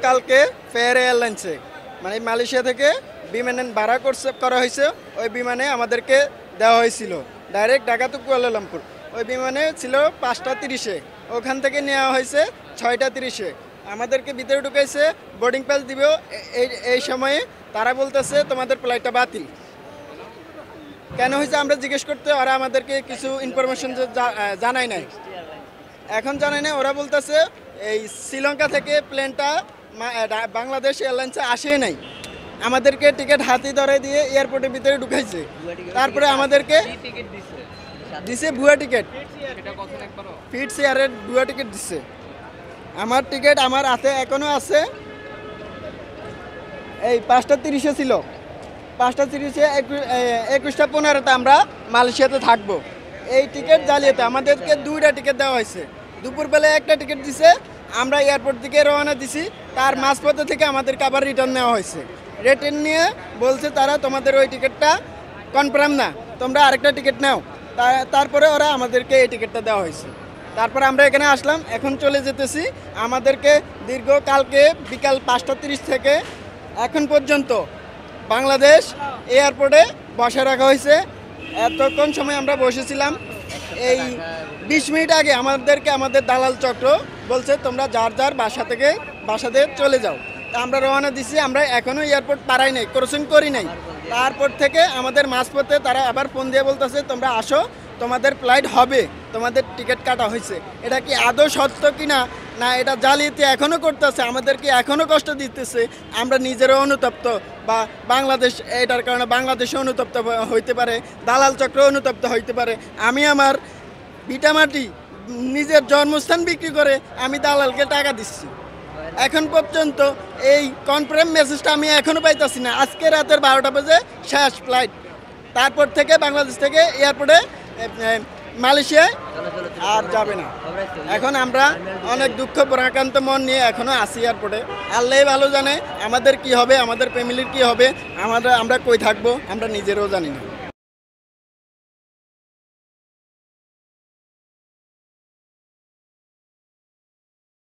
কালকে ফেয়ার এয়ারলাইন্সে মানে মালয়েশিয়া থেকে বিমানে ভাড়া করা হয়েছে। ওই বিমানে আমাদেরকে দেওয়া হয়েছিল ডাইরেক্ট ঢাকা টু কুয়ালালামপুর। ওই বিমানে ছিল 5টা 30-এ, ওখান থেকে নেওয়া হয়েছে 6টা 30-এ। আমাদেরকে ভিতরে ঢুকাইছে, বোর্ডিং পাস দিবেও এই সময়ে তারা বলতেছে তোমাদের ফ্লাইটটা বাতিল। কেন হয়েছে আমরা জিজ্ঞেস করতে, ওরা আমাদেরকে কিছু ইনফরমেশন জানায় নাই, এখন জানায় না। ওরা বলতেছে এই শ্রীলঙ্কা থেকে প্লেনটা বাংলাদেশ এয়ারলাইন্সে আসে নাই, আমাদেরকে টিকিট হাতে ধরে দিয়ে এয়ারপোর্টের ভিতরে ঢুকাইছে। তারপরে আমাদেরকে দিছে ভুয়া টিকিট, ফিট শেয়ারের ভুয়া টিকিট দিচ্ছে। আমার টিকিট আমার হাতে এখনো আছে, এই 5টা 30-এ ছিল, 5টা 30-এ 21টা 15-তে আমরা মালয়েশিয়াতে থাকবো। এই টিকিট জালিয়াতে আমাদেরকে 2টা টিকিট দেওয়া হয়েছে। দুপুরবেলায় একটা টিকিট দিছে, আমরা এয়ারপোর্ট থেকে রওনা দিছি, তার মাঝপথে থেকে আমাদেরকে আবার রিটার্ন নেওয়া হয়েছে। রিটার্ন নিয়ে বলছে তারা তোমাদের ওই টিকিটটা কনফার্ম না, তোমরা আরেকটা টিকিট নাও। তারপরে ওরা আমাদেরকে এই টিকিটটা দেওয়া হয়েছে। তারপর আমরা এখানে আসলাম, এখন চলে যেতেছি। আমাদেরকে দীর্ঘ কালকে বিকাল 5টা 30 থেকে এখন পর্যন্ত বাংলাদেশ এয়ারপোর্টে বসে রাখা হয়েছে। এতক্ষণ সময় আমরা বসেছিলাম। এই 20 মিনিট আগে আমাদেরকে আমাদের দালাল চক্র বলছে তোমরা যার যার বাসাতে চলে যাও। তা আমরা রওনা দিছি, আমরা এখনও এয়ারপোর্ট পারাই নাই, ক্রসিং করি নাই। তারপর থেকে আমাদের মাঝপথে তারা আবার ফোন দিয়ে বলতেছে তোমরা আসো, তোমাদের ফ্লাইট হবে, তোমাদের টিকিট কাটা হয়েছে। এটা কি আদৌ সত্য কিনা না এটা জালিয়াতি এখনও করতেছে, আমাদেরকে এখনও কষ্ট দিতেছে। আমরা নিজেরও অনুতপ্ত, বা বাংলাদেশ এটার কারণে বাংলাদেশে অনুতপ্ত হইতে পারে, দালাল চক্র অনুতপ্ত হইতে পারে। আমি আমার ভিটামাটি নিজের জন্মস্থান বিক্রি করে আমি দালালকে টাকা দিচ্ছি। এখন পর্যন্ত এই কনফার্ম মেসেজটা আমি এখনও পাইতেছি না। আজকে রাতের 12টা বাজে শেষ ফ্লাইট, তারপর থেকে বাংলাদেশ থেকে এয়ারপোর্টে মালয়েশিয়ায় আর যাবে না। এখন আমরা অনেক দুঃখ পরাক্রান্ত মন নিয়ে এখনও আসি এয়ারপোর্টে। আল্লাহ ভালো জানে আমাদের কি হবে, আমাদের ফ্যামিলির কি হবে, আমরা কই থাকবো আমরা নিজেরও জানি না।